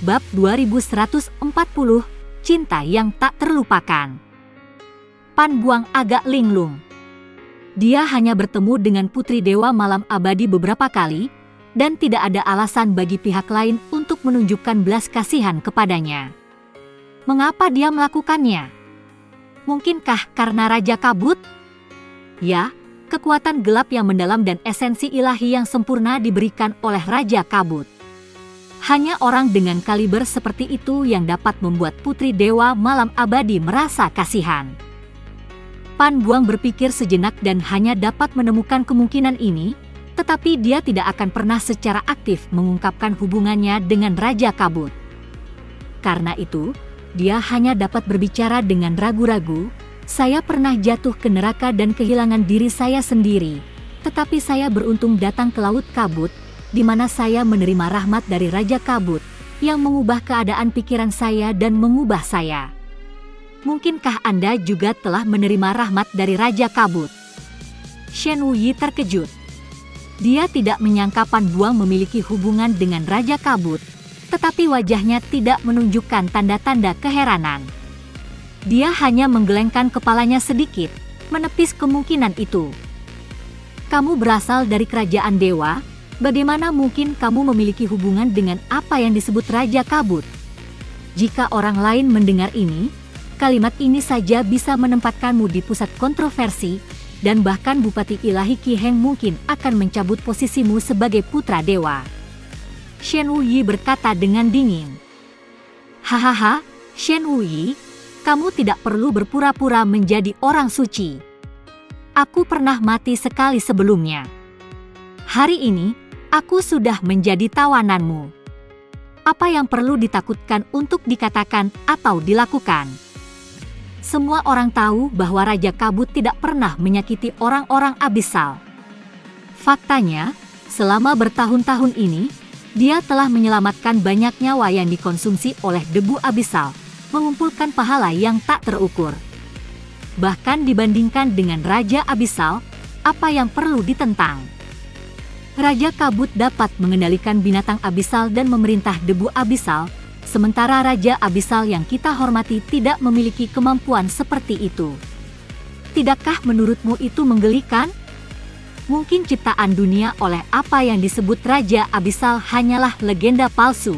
Bab 2140, Cinta yang tak terlupakan. Pan Buang agak linglung. Dia hanya bertemu dengan Putri Dewa Malam Abadi beberapa kali, dan tidak ada alasan bagi pihak lain untuk menunjukkan belas kasihan kepadanya. Mengapa dia melakukannya? Mungkinkah karena Raja Kabut? Ya, kekuatan gelap yang mendalam dan esensi ilahi yang sempurna diberikan oleh Raja Kabut. Hanya orang dengan kaliber seperti itu yang dapat membuat Putri Dewa Malam Abadi merasa kasihan. Pan Buang berpikir sejenak dan hanya dapat menemukan kemungkinan ini, tetapi dia tidak akan pernah secara aktif mengungkapkan hubungannya dengan Raja Kabut. Karena itu, dia hanya dapat berbicara dengan ragu-ragu. Saya pernah jatuh ke neraka dan kehilangan diri saya sendiri, tetapi saya beruntung datang ke Laut Kabut, di mana saya menerima rahmat dari Raja Kabut, yang mengubah keadaan pikiran saya dan mengubah saya. Mungkinkah Anda juga telah menerima rahmat dari Raja Kabut? Shen Wuyi terkejut. Dia tidak menyangka Pan Buang memiliki hubungan dengan Raja Kabut, tetapi wajahnya tidak menunjukkan tanda-tanda keheranan. Dia hanya menggelengkan kepalanya sedikit, menepis kemungkinan itu. Kamu berasal dari kerajaan dewa, bagaimana mungkin kamu memiliki hubungan dengan apa yang disebut Raja Kabut? Jika orang lain mendengar ini, kalimat ini saja bisa menempatkanmu di pusat kontroversi, dan bahkan Bupati Ilahi Qi Heng mungkin akan mencabut posisimu sebagai putra dewa. Shen Wuyi berkata dengan dingin. Hahaha, Shen Wuyi, kamu tidak perlu berpura-pura menjadi orang suci. Aku pernah mati sekali sebelumnya. Hari ini, aku sudah menjadi tawananmu. Apa yang perlu ditakutkan untuk dikatakan atau dilakukan? Semua orang tahu bahwa Raja Kabut tidak pernah menyakiti orang-orang abisal. Faktanya, selama bertahun-tahun ini, dia telah menyelamatkan banyak nyawa yang dikonsumsi oleh debu abisal, mengumpulkan pahala yang tak terukur. Bahkan dibandingkan dengan Raja Abisal, apa yang perlu ditentang? Raja Kabut dapat mengendalikan binatang abisal dan memerintah debu abisal, sementara Raja Abisal yang kita hormati tidak memiliki kemampuan seperti itu. Tidakkah menurutmu itu menggelikan? Mungkin ciptaan dunia oleh apa yang disebut Raja Abisal hanyalah legenda palsu.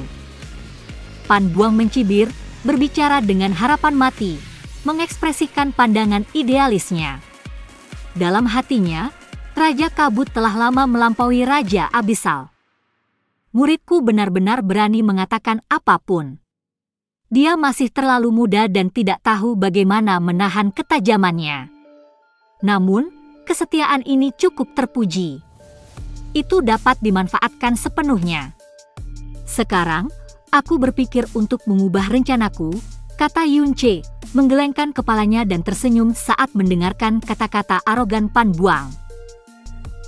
Pan Buang mencibir, berbicara dengan harapan mati, mengekspresikan pandangan idealisnya. Dalam hatinya, Raja Kabut telah lama melampaui Raja Abisal. Muridku benar-benar berani mengatakan apapun. Dia masih terlalu muda dan tidak tahu bagaimana menahan ketajamannya. Namun, kesetiaan ini cukup terpuji. Itu dapat dimanfaatkan sepenuhnya. Sekarang, aku berpikir untuk mengubah rencanaku, kata Yun Che, menggelengkan kepalanya dan tersenyum saat mendengarkan kata-kata arogan Pan Buang.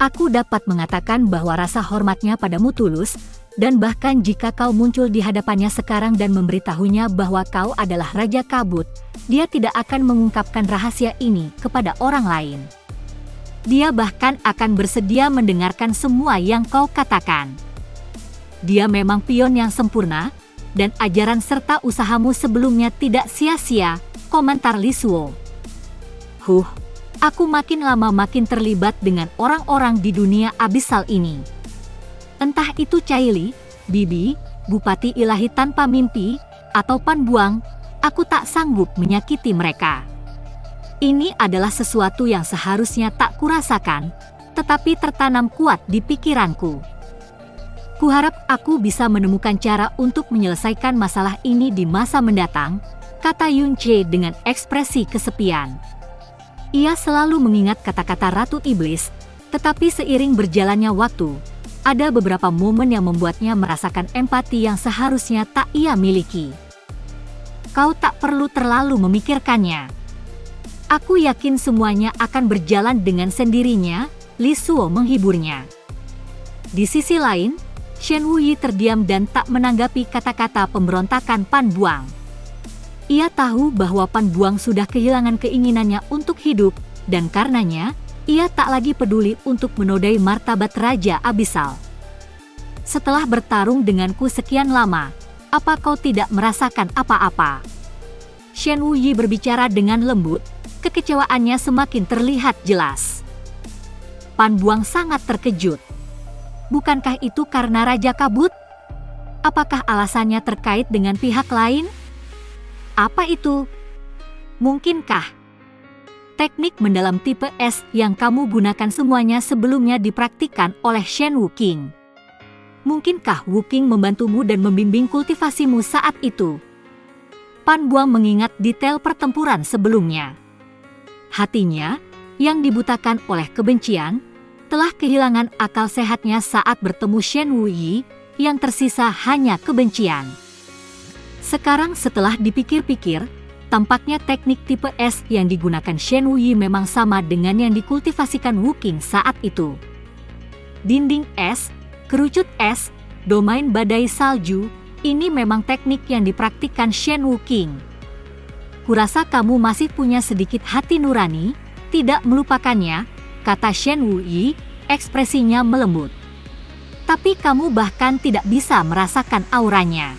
Aku dapat mengatakan bahwa rasa hormatnya padamu tulus, dan bahkan jika kau muncul di hadapannya sekarang dan memberitahunya bahwa kau adalah Raja Kabut, dia tidak akan mengungkapkan rahasia ini kepada orang lain. Dia bahkan akan bersedia mendengarkan semua yang kau katakan. Dia memang pion yang sempurna, dan ajaran serta usahamu sebelumnya tidak sia-sia, komentar Li Suo. Aku makin lama makin terlibat dengan orang-orang di dunia abisal ini. Entah itu Cai Li, Bibi, Bupati Ilahi Tanpa Mimpi, atau Pan Buang, aku tak sanggup menyakiti mereka. Ini adalah sesuatu yang seharusnya tak kurasakan, tetapi tertanam kuat di pikiranku. Kuharap aku bisa menemukan cara untuk menyelesaikan masalah ini di masa mendatang, kata Yun Che dengan ekspresi kesepian. Ia selalu mengingat kata-kata Ratu Iblis, tetapi seiring berjalannya waktu, ada beberapa momen yang membuatnya merasakan empati yang seharusnya tak ia miliki. Kau tak perlu terlalu memikirkannya. Aku yakin semuanya akan berjalan dengan sendirinya, Li Suo menghiburnya. Di sisi lain, Shen Wuyi terdiam dan tak menanggapi kata-kata pemberontakan Pan Buang. Ia tahu bahwa Pan Buang sudah kehilangan keinginannya untuk hidup, dan karenanya, ia tak lagi peduli untuk menodai martabat Raja Abisal. Setelah bertarung denganku sekian lama, Apa kau tidak merasakan apa-apa?" Shen Wuyi berbicara dengan lembut, kekecewaannya semakin terlihat jelas. Pan Buang sangat terkejut. Bukankah itu karena Raja Kabut? Apakah alasannya terkait dengan pihak lain? Apa itu? Mungkinkah teknik mendalam tipe S yang kamu gunakan semuanya sebelumnya dipraktikkan oleh Shen Wuking? Mungkinkah Wuking membantumu dan membimbing kultivasimu saat itu? Pan Buang mengingat detail pertempuran sebelumnya. Hatinya, yang dibutakan oleh kebencian, telah kehilangan akal sehatnya saat bertemu Shen Wuyi, yang tersisa hanya kebencian. Sekarang setelah dipikir-pikir, tampaknya teknik tipe S yang digunakan Shen Wuyi memang sama dengan yang dikultivasikan Wuking saat itu. Dinding es, kerucut es, domain badai salju, ini memang teknik yang dipraktikkan Shen Wuking. Kurasa kamu masih punya sedikit hati nurani, tidak melupakannya, kata Shen Wuyi, ekspresinya melembut. Tapi kamu bahkan tidak bisa merasakan auranya.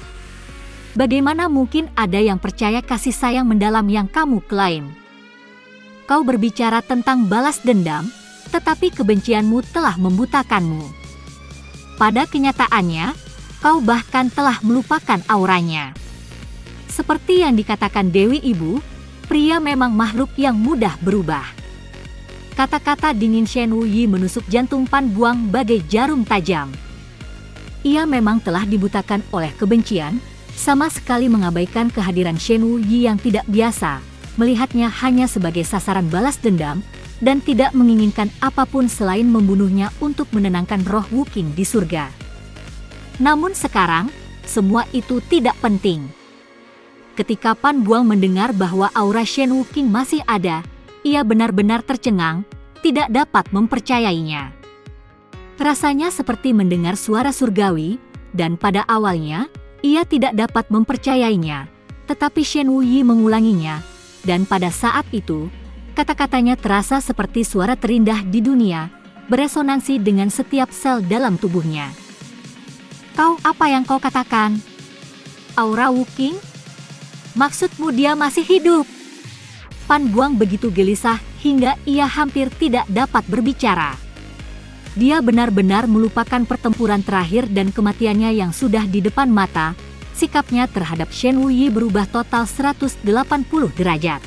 Bagaimana mungkin ada yang percaya kasih sayang mendalam yang kamu klaim? Kau berbicara tentang balas dendam, tetapi kebencianmu telah membutakanmu. Pada kenyataannya, kau bahkan telah melupakan auranya. Seperti yang dikatakan Dewi Ibu, pria memang makhluk yang mudah berubah. Kata-kata dingin Shen Wuyi menusuk jantung Pan Buang bagai jarum tajam. Ia memang telah dibutakan oleh kebencian, sama sekali mengabaikan kehadiran Shen Wuyi yang tidak biasa, melihatnya hanya sebagai sasaran balas dendam, dan tidak menginginkan apapun selain membunuhnya untuk menenangkan roh Wuking di surga. Namun sekarang, semua itu tidak penting. Ketika Pan Buang mendengar bahwa aura Shen Wuking masih ada, ia benar-benar tercengang, tidak dapat mempercayainya. Rasanya seperti mendengar suara surgawi, dan pada awalnya, ia tidak dapat mempercayainya, tetapi Shen Wuyi mengulanginya, dan pada saat itu, kata-katanya terasa seperti suara terindah di dunia, beresonansi dengan setiap sel dalam tubuhnya. Apa yang kau katakan? Aura Wuking? Maksudmu dia masih hidup? Pan Buang begitu gelisah hingga ia hampir tidak dapat berbicara. Dia benar-benar melupakan pertempuran terakhir dan kematiannya yang sudah di depan mata. Sikapnya terhadap Shen Wuyi berubah total 180 derajat.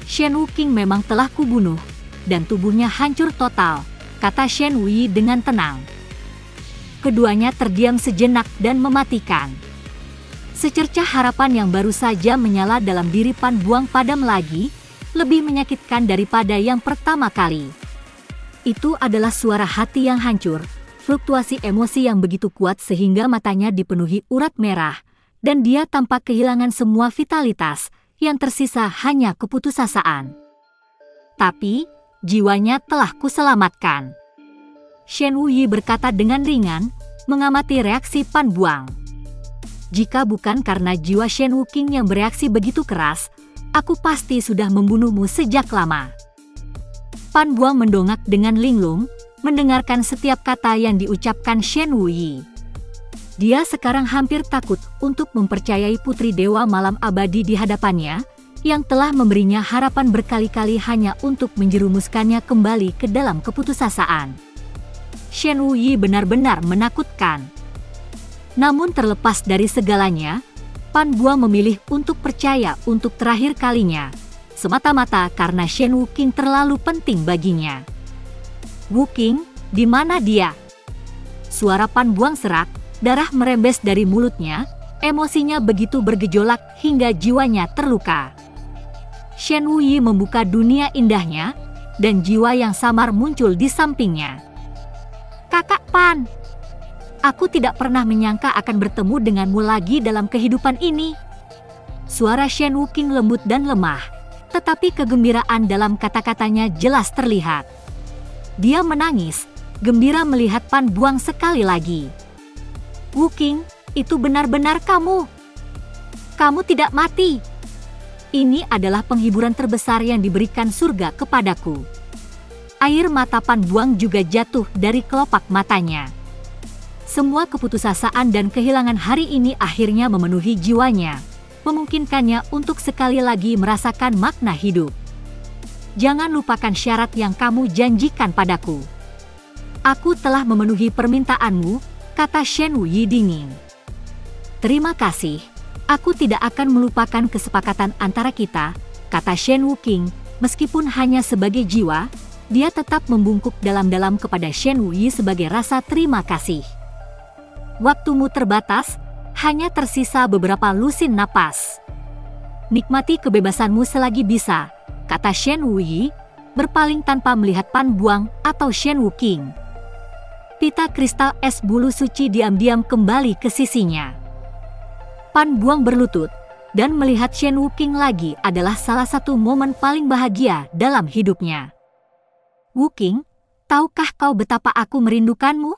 Shen Wuking memang telah kubunuh, dan tubuhnya hancur total, kata Shen Wuyi dengan tenang. Keduanya terdiam sejenak dan mematikan. Secercah harapan yang baru saja menyala dalam diri Pan Buang padam lagi, lebih menyakitkan daripada yang pertama kali. Itu adalah suara hati yang hancur, fluktuasi emosi yang begitu kuat sehingga matanya dipenuhi urat merah, dan dia tampak kehilangan semua vitalitas, yang tersisa hanya keputusasaan. Tapi, jiwanya telah kuselamatkan. Shen Wuyi berkata dengan ringan, mengamati reaksi Pan Buang. Jika bukan karena jiwa Shen Wuking yang bereaksi begitu keras, aku pasti sudah membunuhmu sejak lama. Pan Buang mendongak dengan linglung, mendengarkan setiap kata yang diucapkan Shen Wuyi. Dia sekarang hampir takut untuk mempercayai Putri Dewa Malam Abadi di hadapannya, yang telah memberinya harapan berkali-kali hanya untuk menjerumuskannya kembali ke dalam keputusasaan. Shen Wuyi benar-benar menakutkan. Namun terlepas dari segalanya, Pan Buang memilih untuk percaya untuk terakhir kalinya, semata-mata karena Shen Wuking terlalu penting baginya. Wuking, di mana dia? Suara Pan Buang serak, darah merembes dari mulutnya, emosinya begitu bergejolak hingga jiwanya terluka. Shen Wuyi membuka dunia indahnya, dan jiwa yang samar muncul di sampingnya. Kakak Pan, aku tidak pernah menyangka akan bertemu denganmu lagi dalam kehidupan ini. Suara Shen Wuking lembut dan lemah, tetapi kegembiraan dalam kata-katanya jelas terlihat. Dia menangis, gembira melihat Pan Buang sekali lagi. Wuking, itu benar-benar kamu. Kamu tidak mati. Ini adalah penghiburan terbesar yang diberikan surga kepadaku. Air mata Pan Buang juga jatuh dari kelopak matanya. Semua keputusasaan dan kehilangan hari ini akhirnya memenuhi jiwanya, memungkinkannya untuk sekali lagi merasakan makna hidup. Jangan lupakan syarat yang kamu janjikan padaku. Aku telah memenuhi permintaanmu, kata Shen Wuyi dingin. Terima kasih, aku tidak akan melupakan kesepakatan antara kita, kata Shen Wuqing. Meskipun hanya sebagai jiwa, dia tetap membungkuk dalam-dalam kepada Shen Wuyi sebagai rasa terima kasih. Waktumu terbatas, hanya tersisa beberapa lusin napas. Nikmati kebebasanmu selagi bisa, kata Shen Wuyi, berpaling tanpa melihat Pan Buang atau Shen Wuqing. Pita kristal es bulu suci diam-diam kembali ke sisinya. Pan Buang berlutut, dan melihat Shen Wuqing lagi adalah salah satu momen paling bahagia dalam hidupnya. Wuqing, tahukah kau betapa aku merindukanmu?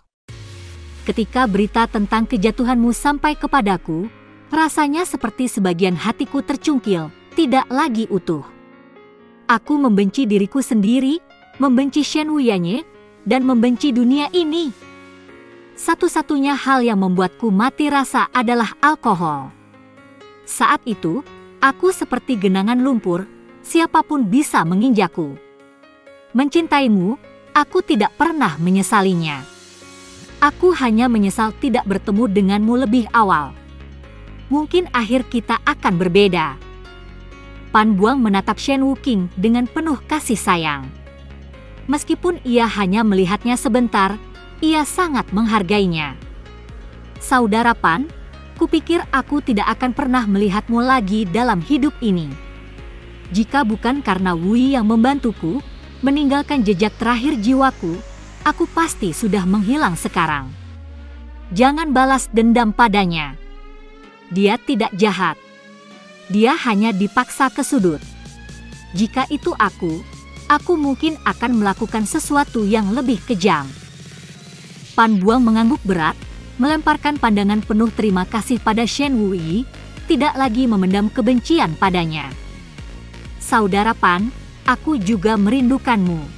Ketika berita tentang kejatuhanmu sampai kepadaku, rasanya seperti sebagian hatiku tercungkil, tidak lagi utuh. Aku membenci diriku sendiri, membenci Shen Wuyanye, dan membenci dunia ini. Satu-satunya hal yang membuatku mati rasa adalah alkohol. Saat itu, aku seperti genangan lumpur, siapapun bisa menginjakku. Mencintaimu, aku tidak pernah menyesalinya. Aku hanya menyesal tidak bertemu denganmu lebih awal. Mungkin akhir kita akan berbeda. Pan Buang menatap Shen Wuqing dengan penuh kasih sayang. Meskipun ia hanya melihatnya sebentar, ia sangat menghargainya. Saudara Pan, kupikir aku tidak akan pernah melihatmu lagi dalam hidup ini. Jika bukan karena Wuyi yang membantuku, meninggalkan jejak terakhir jiwaku, aku pasti sudah menghilang sekarang. Jangan balas dendam padanya. Dia tidak jahat. Dia hanya dipaksa ke sudut. Jika itu aku mungkin akan melakukan sesuatu yang lebih kejam. Pan Buang mengangguk berat, melemparkan pandangan penuh terima kasih pada Shen Wuyi, tidak lagi memendam kebencian padanya. Saudara Pan, aku juga merindukanmu.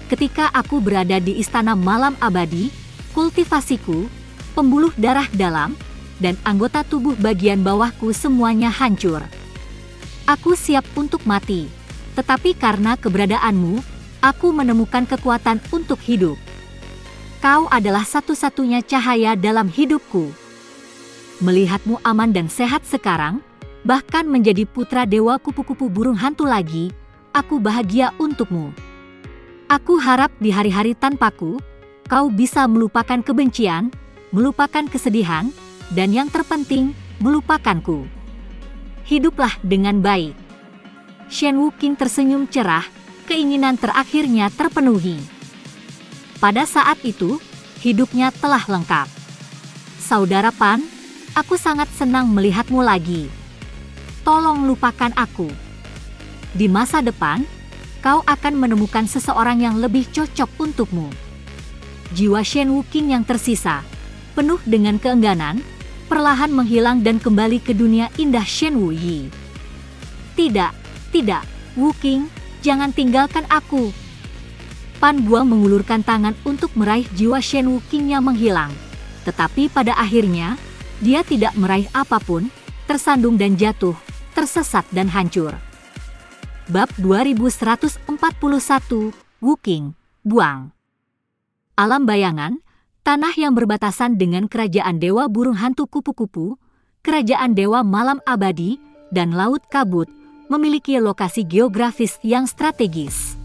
Ketika aku berada di Istana Malam Abadi, kultivasiku, pembuluh darah dalam, dan anggota tubuh bagian bawahku semuanya hancur. Aku siap untuk mati. Tetapi karena keberadaanmu, aku menemukan kekuatan untuk hidup. Kau adalah satu-satunya cahaya dalam hidupku. Melihatmu aman dan sehat sekarang, bahkan menjadi putra dewa kupu-kupu burung hantu lagi, aku bahagia untukmu. Aku harap di hari-hari tanpaku, kau bisa melupakan kebencian, melupakan kesedihan, dan yang terpenting, melupakanku. Hiduplah dengan baik. Shen Wuqing tersenyum cerah, keinginan terakhirnya terpenuhi. Pada saat itu, hidupnya telah lengkap. Saudara Pan, aku sangat senang melihatmu lagi. Tolong lupakan aku. Di masa depan, kau akan menemukan seseorang yang lebih cocok untukmu. Jiwa Shen Wuqing yang tersisa, penuh dengan keengganan, perlahan menghilang dan kembali ke dunia indah Shen Wuyi. Tidak, Wuqing, jangan tinggalkan aku. Pan Buang mengulurkan tangan untuk meraih jiwa Shen Wuqing yang menghilang. Tetapi pada akhirnya, dia tidak meraih apapun, tersandung dan jatuh, tersesat dan hancur. Bab 2141, Wuqing, Buang. Alam bayangan, tanah yang berbatasan dengan kerajaan dewa burung hantu kupu-kupu, kerajaan dewa malam abadi, dan laut kabut, memiliki lokasi geografis yang strategis.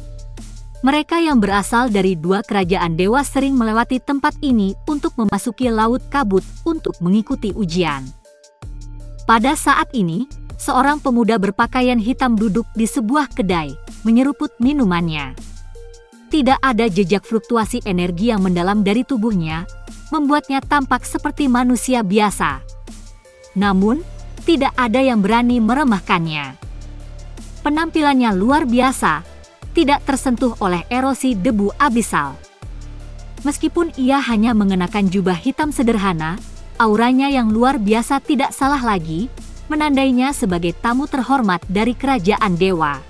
Mereka yang berasal dari dua kerajaan dewa sering melewati tempat ini untuk memasuki laut kabut untuk mengikuti ujian. Pada saat ini, seorang pemuda berpakaian hitam duduk di sebuah kedai, menyeruput minumannya. Tidak ada jejak fluktuasi energi yang mendalam dari tubuhnya, membuatnya tampak seperti manusia biasa. Namun, tidak ada yang berani meremehkannya. Penampilannya luar biasa, tidak tersentuh oleh erosi debu abisal. Meskipun ia hanya mengenakan jubah hitam sederhana, auranya yang luar biasa tidak salah lagi, menandainya sebagai tamu terhormat dari kerajaan dewa.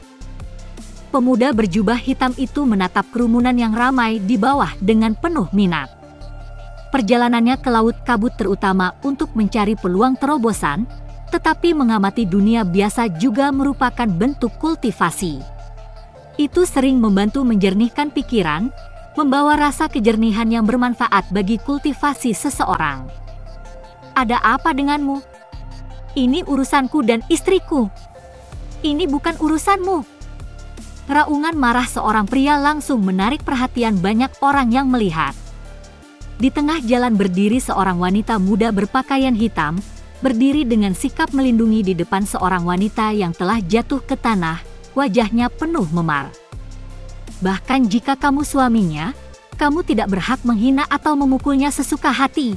Pemuda berjubah hitam itu menatap kerumunan yang ramai di bawah dengan penuh minat. perjalanannya ke laut kabut terutama untuk mencari peluang terobosan, tetapi mengamati dunia biasa juga merupakan bentuk kultivasi. Itu sering membantu menjernihkan pikiran, membawa rasa kejernihan yang bermanfaat bagi kultivasi seseorang. Ada apa denganmu? Ini urusanku dan istriku. Ini bukan urusanmu. Raungan marah seorang pria langsung menarik perhatian banyak orang yang melihat. Di tengah jalan berdiri seorang wanita muda berpakaian hitam, berdiri dengan sikap melindungi di depan seorang wanita yang telah jatuh ke tanah, wajahnya penuh memar. Bahkan jika kamu suaminya, kamu tidak berhak menghina atau memukulnya sesuka hati.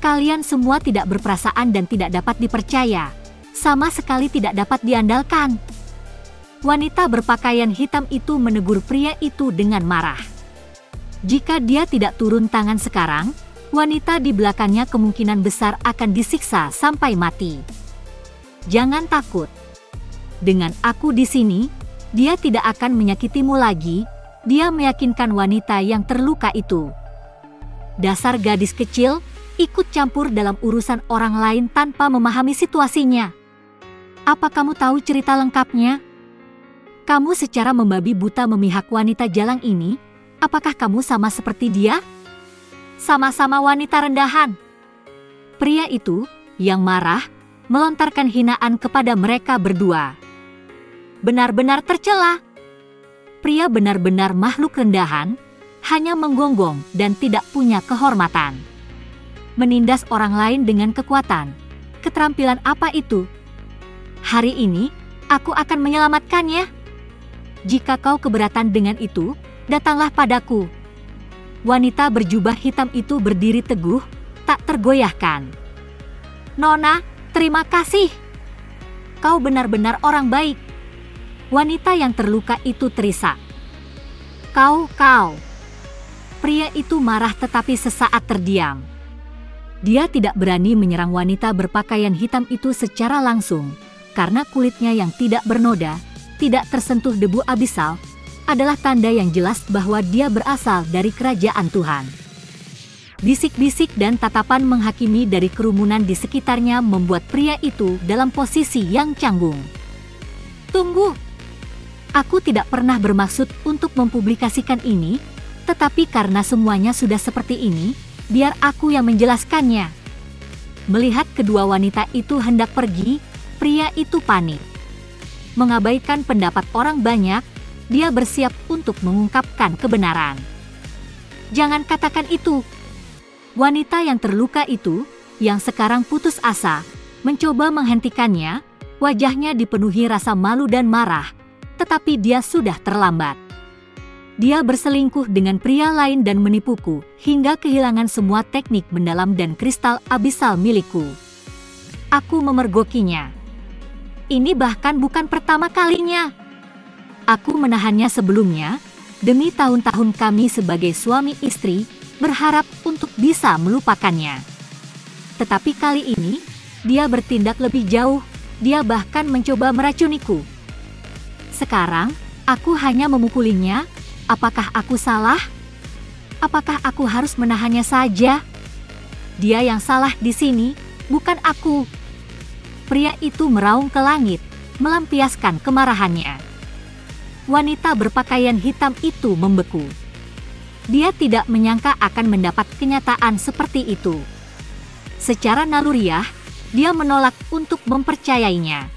Kalian semua tidak berperasaan dan tidak dapat dipercaya, sama sekali tidak dapat diandalkan. Wanita berpakaian hitam itu menegur pria itu dengan marah. Jika dia tidak turun tangan sekarang, wanita di belakangnya kemungkinan besar akan disiksa sampai mati. Jangan takut. Dengan aku di sini, dia tidak akan menyakitimu lagi, dia meyakinkan wanita yang terluka itu. Dasar gadis kecil, ikut campur dalam urusan orang lain tanpa memahami situasinya. Apa kamu tahu cerita lengkapnya? Kamu secara membabi buta memihak wanita jalang ini. Apakah kamu sama seperti dia? Sama-sama wanita rendahan. Pria itu, yang marah, melontarkan hinaan kepada mereka berdua. Benar-benar tercela. Pria benar-benar makhluk rendahan, hanya menggonggong dan tidak punya kehormatan. Menindas orang lain dengan kekuatan. Keterampilan apa itu? Hari ini, aku akan menyelamatkannya. Jika kau keberatan dengan itu, datanglah padaku. Wanita berjubah hitam itu berdiri teguh, tak tergoyahkan. Nona, terima kasih. Kau benar-benar orang baik. Wanita yang terluka itu terisak. Kau. Pria itu marah tetapi sesaat terdiam. Dia tidak berani menyerang wanita berpakaian hitam itu secara langsung, karena kulitnya yang tidak bernoda, tidak tersentuh debu abisal, adalah tanda yang jelas bahwa dia berasal dari kerajaan Tuhan. Bisik-bisik dan tatapan menghakimi dari kerumunan di sekitarnya membuat pria itu dalam posisi yang canggung. Tunggu. Aku tidak pernah bermaksud untuk mempublikasikan ini, tetapi karena semuanya sudah seperti ini, biar aku yang menjelaskannya. Melihat kedua wanita itu hendak pergi, pria itu panik. Mengabaikan pendapat orang banyak, dia bersiap untuk mengungkapkan kebenaran. Jangan katakan itu. Wanita yang terluka itu, yang sekarang putus asa, mencoba menghentikannya, wajahnya dipenuhi rasa malu dan marah, tetapi dia sudah terlambat. Dia berselingkuh dengan pria lain dan menipuku, hingga kehilangan semua teknik mendalam dan kristal abisal milikku. Aku memergokinya. Ini bahkan bukan pertama kalinya. Aku menahannya sebelumnya, demi tahun-tahun kami sebagai suami istri, berharap untuk bisa melupakannya. Tetapi kali ini, dia bertindak lebih jauh, dia bahkan mencoba meracuniku. Sekarang, aku hanya memukulinya, apakah aku salah? Apakah aku harus menahannya saja? Dia yang salah di sini, bukan aku. Pria itu meraung ke langit, melampiaskan kemarahannya. Wanita berpakaian hitam itu membeku. Dia tidak menyangka akan mendapat kenyataan seperti itu. Secara naluriah, dia menolak untuk mempercayainya.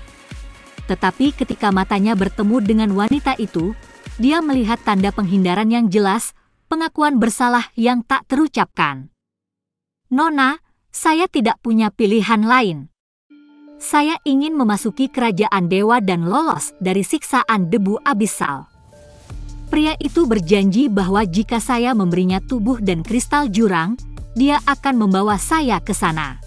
Tetapi ketika matanya bertemu dengan wanita itu, dia melihat tanda penghindaran yang jelas, pengakuan bersalah yang tak terucapkan. Nona, saya tidak punya pilihan lain. Saya ingin memasuki kerajaan dewa dan lolos dari siksaan debu abisal. Pria itu berjanji bahwa jika saya memberinya tubuh dan kristal jurang, dia akan membawa saya ke sana.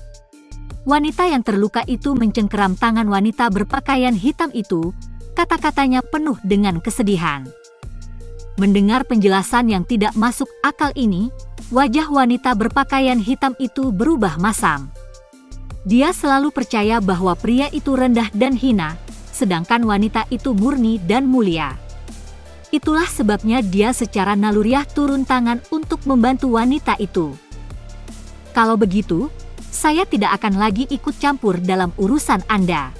Wanita yang terluka itu mencengkeram tangan wanita berpakaian hitam itu, kata-katanya penuh dengan kesedihan. Mendengar penjelasan yang tidak masuk akal ini, wajah wanita berpakaian hitam itu berubah masam. Dia selalu percaya bahwa pria itu rendah dan hina, sedangkan wanita itu murni dan mulia. Itulah sebabnya dia secara naluriah turun tangan untuk membantu wanita itu. Kalau begitu, saya tidak akan lagi ikut campur dalam urusan Anda.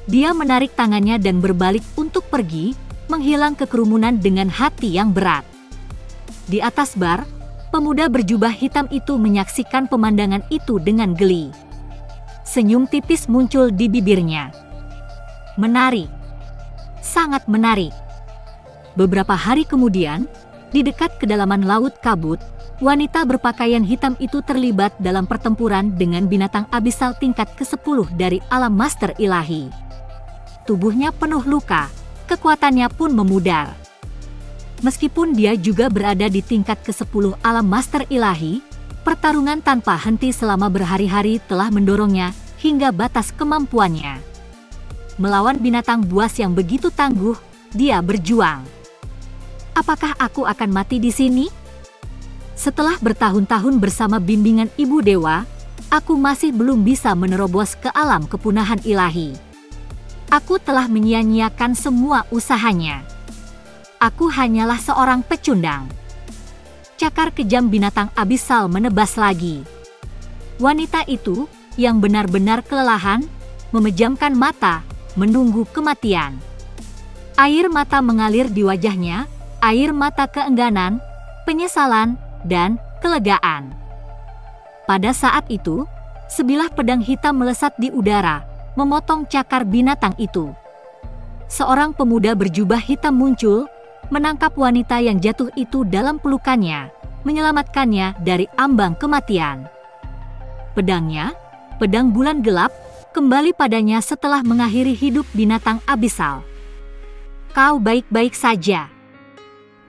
Dia menarik tangannya dan berbalik untuk pergi, menghilang ke kerumunan dengan hati yang berat. Di atas bar, pemuda berjubah hitam itu menyaksikan pemandangan itu dengan geli. Senyum tipis muncul di bibirnya. Menarik. Sangat menarik. Beberapa hari kemudian, di dekat kedalaman laut kabut, wanita berpakaian hitam itu terlibat dalam pertempuran dengan binatang abisal tingkat ke-10 dari alam master ilahi. Tubuhnya penuh luka, kekuatannya pun memudar. Meskipun dia juga berada di tingkat ke-10 alam master ilahi, pertarungan tanpa henti selama berhari-hari telah mendorongnya hingga batas kemampuannya. Melawan binatang buas yang begitu tangguh, dia berjuang. Apakah aku akan mati di sini? Setelah bertahun-tahun bersama bimbingan Ibu Dewa, aku masih belum bisa menerobos ke alam kepunahan ilahi. Aku telah menyia-nyiakan semua usahanya. Aku hanyalah seorang pecundang. Cakar kejam binatang abisal menebas lagi. Wanita itu, yang benar-benar kelelahan, memejamkan mata, menunggu kematian. Air mata mengalir di wajahnya, air mata keengganan, penyesalan, dan kelegaan. Pada saat itu, sebilah pedang hitam melesat di udara, memotong cakar binatang itu. Seorang pemuda berjubah hitam muncul, menangkap wanita yang jatuh itu dalam pelukannya, menyelamatkannya dari ambang kematian. Pedangnya, pedang bulan gelap, kembali padanya setelah mengakhiri hidup binatang abisal. Kau baik-baik saja.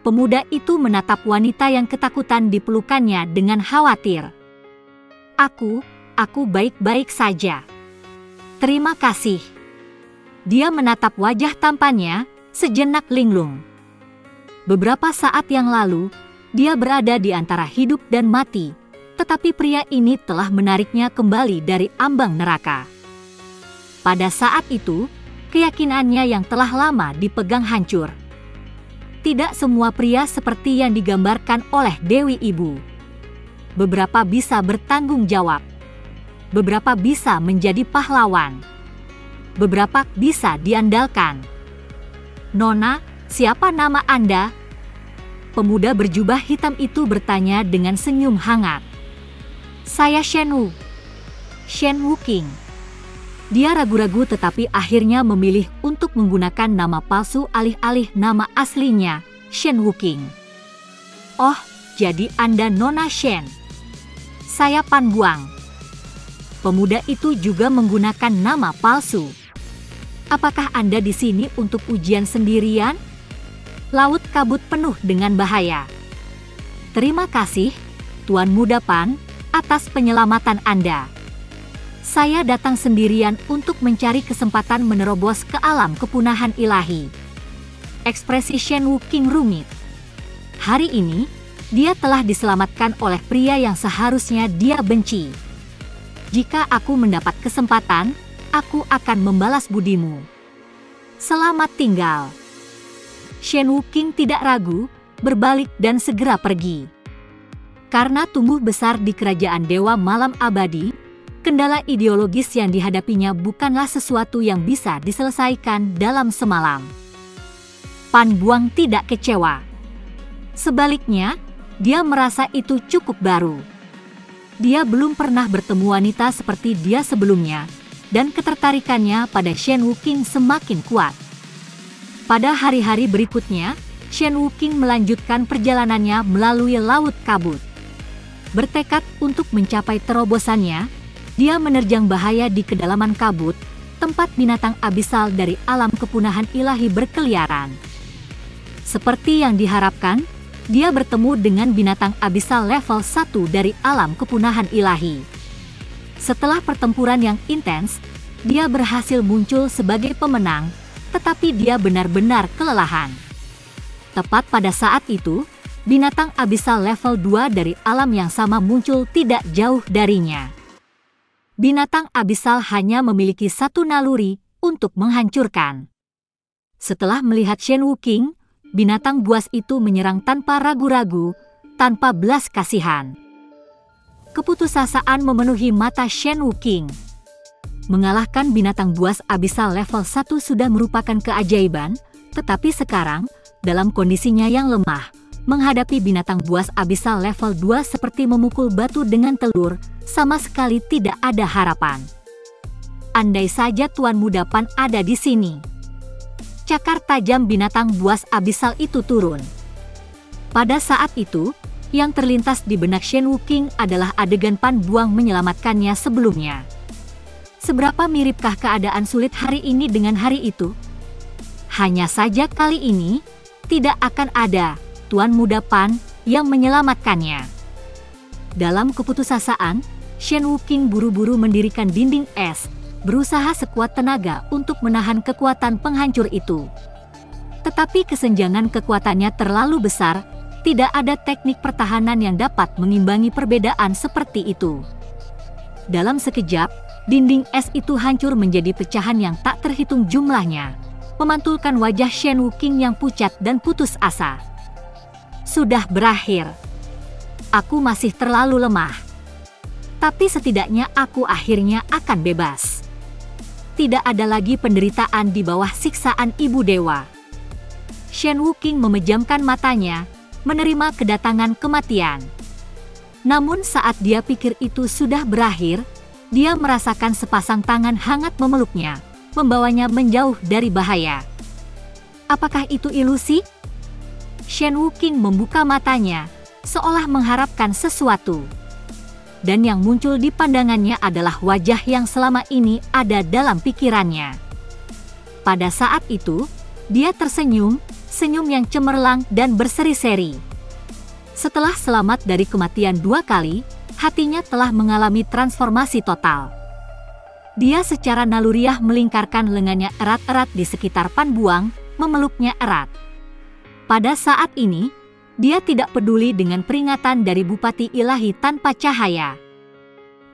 Pemuda itu menatap wanita yang ketakutan di pelukannya dengan khawatir. Aku baik-baik saja. Terima kasih. Dia menatap wajah tampannya, sejenak linglung. Beberapa saat yang lalu, dia berada di antara hidup dan mati, tetapi pria ini telah menariknya kembali dari ambang neraka. Pada saat itu, keyakinannya yang telah lama dipegang hancur. Tidak semua pria seperti yang digambarkan oleh Dewi Ibu. Beberapa bisa bertanggung jawab. Beberapa bisa menjadi pahlawan. Beberapa bisa diandalkan. Nona, siapa nama Anda? Pemuda berjubah hitam itu bertanya dengan senyum hangat. Saya Shen Wu. Shen Wu King. Dia ragu-ragu tetapi akhirnya memilih untuk menggunakan nama palsu alih-alih nama aslinya, Shen Wu King. Oh, jadi Anda Nona Shen. Saya Pan Buang. Pemuda itu juga menggunakan nama palsu. Apakah Anda di sini untuk ujian sendirian? Laut kabut penuh dengan bahaya. Terima kasih, Tuan Muda Pan, atas penyelamatan Anda. Saya datang sendirian untuk mencari kesempatan menerobos ke alam kepunahan ilahi. Ekspresi Shen Wu King rumit. Hari ini, dia telah diselamatkan oleh pria yang seharusnya dia benci. Jika aku mendapat kesempatan, aku akan membalas budimu. Selamat tinggal. Shen Wu King tidak ragu, berbalik dan segera pergi. Karena tumbuh besar di kerajaan Dewa Malam Abadi, kendala ideologis yang dihadapinya bukanlah sesuatu yang bisa diselesaikan dalam semalam. Pan Buang tidak kecewa. Sebaliknya, dia merasa itu cukup baru. Dia belum pernah bertemu wanita seperti dia sebelumnya, dan ketertarikannya pada Shen Wu King semakin kuat. Pada hari-hari berikutnya, Shen Wu King melanjutkan perjalanannya melalui laut kabut. Bertekad untuk mencapai terobosannya, dia menerjang bahaya di kedalaman kabut, tempat binatang abisal dari alam kepunahan ilahi berkeliaran. Seperti yang diharapkan, dia bertemu dengan binatang abisal level 1 dari alam kepunahan ilahi. Setelah pertempuran yang intens, dia berhasil muncul sebagai pemenang, tetapi dia benar-benar kelelahan. Tepat pada saat itu, binatang abisal level 2 dari alam yang sama muncul tidak jauh darinya. Binatang abisal hanya memiliki satu naluri untuk menghancurkan. Setelah melihat Shen Wu King, binatang buas itu menyerang tanpa ragu-ragu, tanpa belas kasihan. keputusasaan memenuhi mata Shen Wuqing. Mengalahkan binatang buas abisal level 1 sudah merupakan keajaiban, tetapi sekarang, dalam kondisinya yang lemah, menghadapi binatang buas abisal level 2 seperti memukul batu dengan telur, sama sekali tidak ada harapan. Andai saja Tuan Muda Pan ada di sini. Cakar tajam binatang buas abisal itu turun. Pada saat itu, yang terlintas di benak Shen Wuqing adalah adegan Pan Buang menyelamatkannya sebelumnya. Seberapa miripkah keadaan sulit hari ini dengan hari itu? Hanya saja kali ini, tidak akan ada Tuan Muda Pan yang menyelamatkannya. Dalam keputusasaan, Shen Wuqing buru-buru mendirikan dinding es, berusaha sekuat tenaga untuk menahan kekuatan penghancur itu. Tetapi kesenjangan kekuatannya terlalu besar, tidak ada teknik pertahanan yang dapat mengimbangi perbedaan seperti itu. Dalam sekejap, dinding es itu hancur menjadi pecahan yang tak terhitung jumlahnya, memantulkan wajah Shen Wuqing yang pucat dan putus asa. Sudah berakhir. Aku masih terlalu lemah. Tapi setidaknya aku akhirnya akan bebas. Tidak ada lagi penderitaan di bawah siksaan Ibu Dewa. Shen Wuqing memejamkan matanya, menerima kedatangan kematian. Namun saat dia pikir itu sudah berakhir, dia merasakan sepasang tangan hangat memeluknya, membawanya menjauh dari bahaya. Apakah itu ilusi? Shen Wuqing membuka matanya, seolah mengharapkan sesuatu. Dan yang muncul di pandangannya adalah wajah yang selama ini ada dalam pikirannya. Pada saat itu, dia tersenyum, senyum yang cemerlang dan berseri-seri. Setelah selamat dari kematian 2 kali, hatinya telah mengalami transformasi total. Dia secara naluriah melingkarkan lengannya erat-erat di sekitar Pan Buang, memeluknya erat. Pada saat ini, dia tidak peduli dengan peringatan dari Bupati Ilahi tanpa cahaya.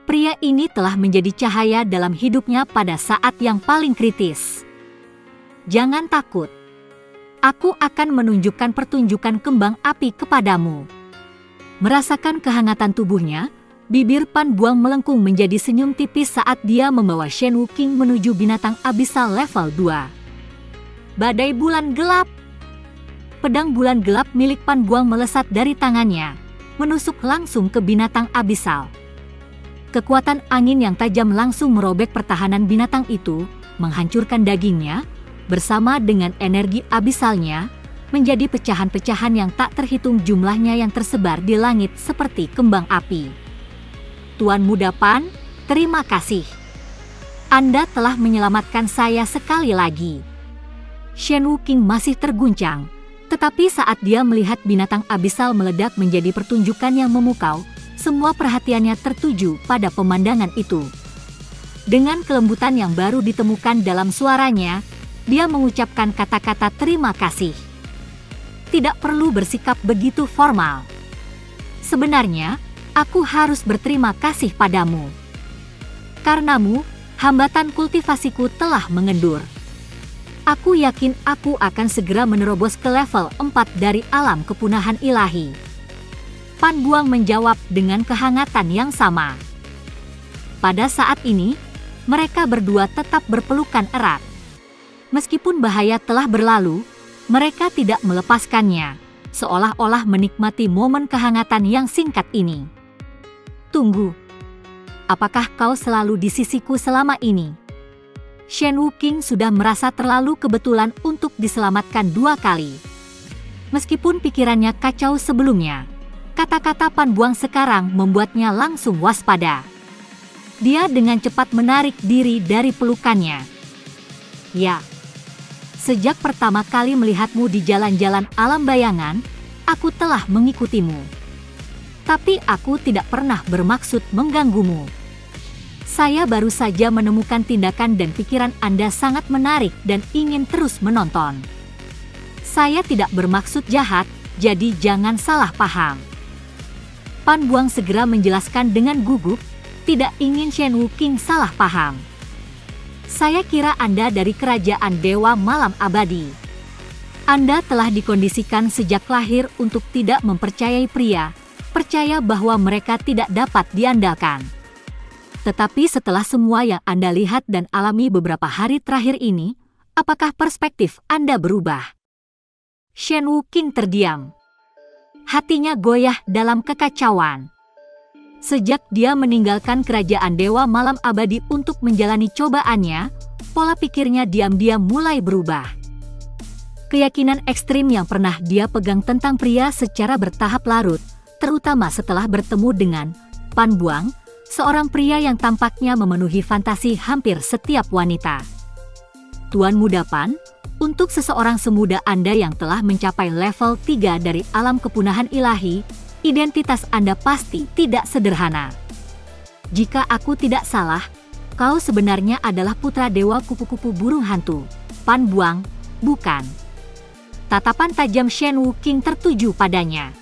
Pria ini telah menjadi cahaya dalam hidupnya pada saat yang paling kritis. Jangan takut. Aku akan menunjukkan pertunjukan kembang api kepadamu. Merasakan kehangatan tubuhnya, bibir Pan Buang melengkung menjadi senyum tipis saat dia membawa Shen Wuqing menuju binatang abisal level 2. Badai bulan gelap. Pedang bulan gelap milik Pan Buang melesat dari tangannya, menusuk langsung ke binatang abisal. Kekuatan angin yang tajam langsung merobek pertahanan binatang itu, menghancurkan dagingnya, bersama dengan energi abisalnya, menjadi pecahan-pecahan yang tak terhitung jumlahnya yang tersebar di langit seperti kembang api. Tuan Muda Pan, terima kasih. Anda telah menyelamatkan saya sekali lagi. Shen Wuqing masih terguncang. Tetapi saat dia melihat binatang abisal meledak menjadi pertunjukan yang memukau, semua perhatiannya tertuju pada pemandangan itu. Dengan kelembutan yang baru ditemukan dalam suaranya, dia mengucapkan kata-kata terima kasih. Tidak perlu bersikap begitu formal. Sebenarnya, aku harus berterima kasih padamu. Karenamu, hambatan kultivasiku telah mengendur. Aku yakin aku akan segera menerobos ke level 4 dari alam kepunahan ilahi. Pan Buang menjawab dengan kehangatan yang sama. Pada saat ini, mereka berdua tetap berpelukan erat. Meskipun bahaya telah berlalu, mereka tidak melepaskannya, seolah-olah menikmati momen kehangatan yang singkat ini. Tunggu. Apakah kau selalu di sisiku selama ini? Shen Wuqing sudah merasa terlalu kebetulan untuk diselamatkan 2 kali. Meskipun pikirannya kacau sebelumnya, kata-kata Pan Buang sekarang membuatnya langsung waspada. Dia dengan cepat menarik diri dari pelukannya. Ya, sejak pertama kali melihatmu di jalan-jalan alam bayangan, aku telah mengikutimu. Tapi aku tidak pernah bermaksud mengganggumu. Saya baru saja menemukan tindakan dan pikiran Anda sangat menarik dan ingin terus menonton. Saya tidak bermaksud jahat, jadi jangan salah paham. Pan Buang segera menjelaskan dengan gugup, tidak ingin Shen Wuqing salah paham. Saya kira Anda dari kerajaan Dewa Malam Abadi. Anda telah dikondisikan sejak lahir untuk tidak mempercayai pria, percaya bahwa mereka tidak dapat diandalkan. Tetapi setelah semua yang Anda lihat dan alami beberapa hari terakhir ini, apakah perspektif Anda berubah? Shen Wuqing terdiam. Hatinya goyah dalam kekacauan. Sejak dia meninggalkan kerajaan Dewa Malam Abadi untuk menjalani cobaannya, pola pikirnya diam-diam mulai berubah. Keyakinan ekstrim yang pernah dia pegang tentang pria secara bertahap larut, terutama setelah bertemu dengan Pan Buang, seorang pria yang tampaknya memenuhi fantasi hampir setiap wanita. Tuan Muda Pan, untuk seseorang semuda Anda yang telah mencapai level 3 dari alam kepunahan ilahi, identitas Anda pasti tidak sederhana. Jika aku tidak salah, kau sebenarnya adalah putra dewa kupu-kupu burung hantu, Pan Buang, bukan? Tatapan tajam Shen Wuqing tertuju padanya.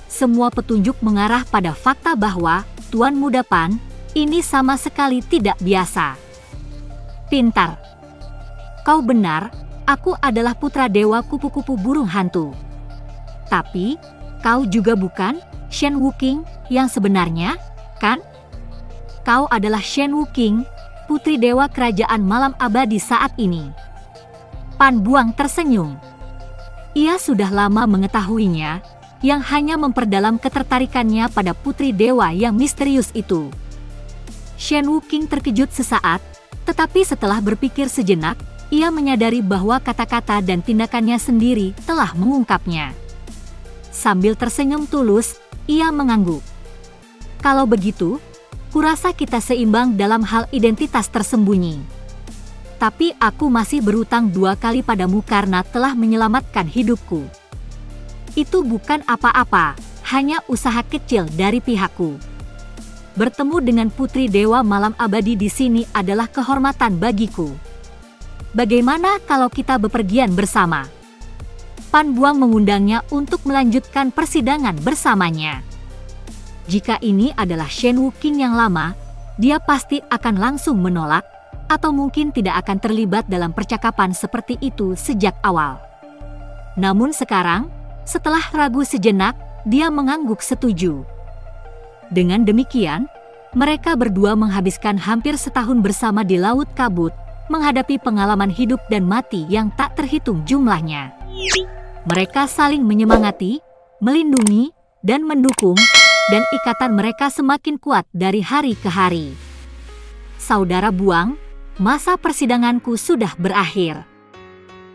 Semua petunjuk mengarah pada fakta bahwa Tuan Muda Pan ini sama sekali tidak biasa. Pintar. Kau benar, aku adalah putra dewa kupu-kupu burung hantu. Tapi, kau juga bukan Shen Wuqing yang sebenarnya, kan? Kau adalah Shen Wuqing, putri dewa kerajaan malam abadi saat ini. Pan Buang tersenyum. Ia sudah lama mengetahuinya, yang hanya memperdalam ketertarikannya pada putri dewa yang misterius itu. Shen Wuqing terkejut sesaat, tetapi setelah berpikir sejenak, ia menyadari bahwa kata-kata dan tindakannya sendiri telah mengungkapnya. Sambil tersenyum tulus, ia mengangguk. Kalau begitu, kurasa kita seimbang dalam hal identitas tersembunyi. Tapi aku masih berutang 2 kali padamu karena telah menyelamatkan hidupku. Itu bukan apa-apa, hanya usaha kecil dari pihakku. Bertemu dengan putri dewa malam abadi di sini adalah kehormatan bagiku. Bagaimana kalau kita bepergian bersama? Pan Buang mengundangnya untuk melanjutkan persidangan bersamanya. Jika ini adalah Shen Wuqing yang lama, dia pasti akan langsung menolak, atau mungkin tidak akan terlibat dalam percakapan seperti itu sejak awal. Namun sekarang, setelah ragu sejenak, dia mengangguk setuju. Dengan demikian, mereka berdua menghabiskan hampir setahun bersama di Laut Kabut, menghadapi pengalaman hidup dan mati yang tak terhitung jumlahnya. Mereka saling menyemangati, melindungi, dan mendukung, dan ikatan mereka semakin kuat dari hari ke hari. Saudara Buang, masa persidanganku sudah berakhir.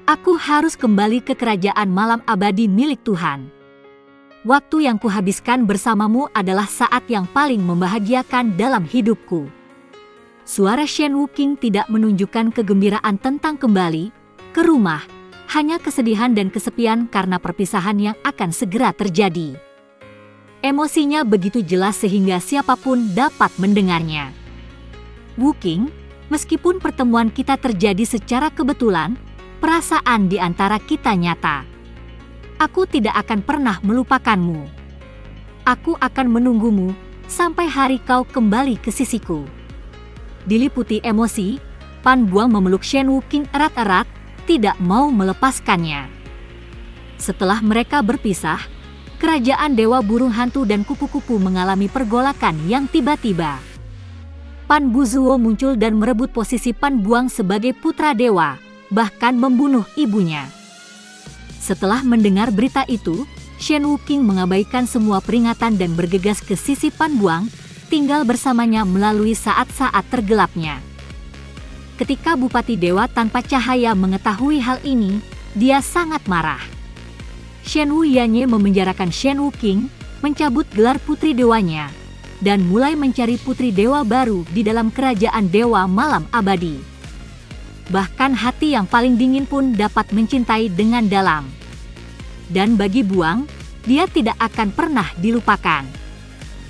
Aku harus kembali ke kerajaan malam abadi milik Tuhan. Waktu yang kuhabiskan bersamamu adalah saat yang paling membahagiakan dalam hidupku. Suara Shen Wuqing tidak menunjukkan kegembiraan tentang kembali ke rumah, hanya kesedihan dan kesepian karena perpisahan yang akan segera terjadi. Emosinya begitu jelas sehingga siapapun dapat mendengarnya. Wuqing, meskipun pertemuan kita terjadi secara kebetulan, perasaan di antara kita nyata. Aku tidak akan pernah melupakanmu. Aku akan menunggumu sampai hari kau kembali ke sisiku. Diliputi emosi, Pan Buang memeluk Shen Wuqing erat-erat, tidak mau melepaskannya. Setelah mereka berpisah, kerajaan Dewa Burung Hantu dan kupu-kupu mengalami pergolakan yang tiba-tiba. Pan Buzuo muncul dan merebut posisi Pan Buang sebagai putra dewa, bahkan membunuh ibunya. Setelah mendengar berita itu, Shen Wuqing mengabaikan semua peringatan dan bergegas ke sisi Pan Buang, tinggal bersamanya melalui saat-saat tergelapnya. Ketika Bupati Dewa Tanpa Cahaya mengetahui hal ini, dia sangat marah. Shen Wuyanye memenjarakan Shen Wuqing, mencabut gelar putri dewanya, dan mulai mencari putri dewa baru di dalam kerajaan Dewa Malam Abadi. Bahkan hati yang paling dingin pun dapat mencintai dengan dalam. Dan bagi Buang, dia tidak akan pernah dilupakan.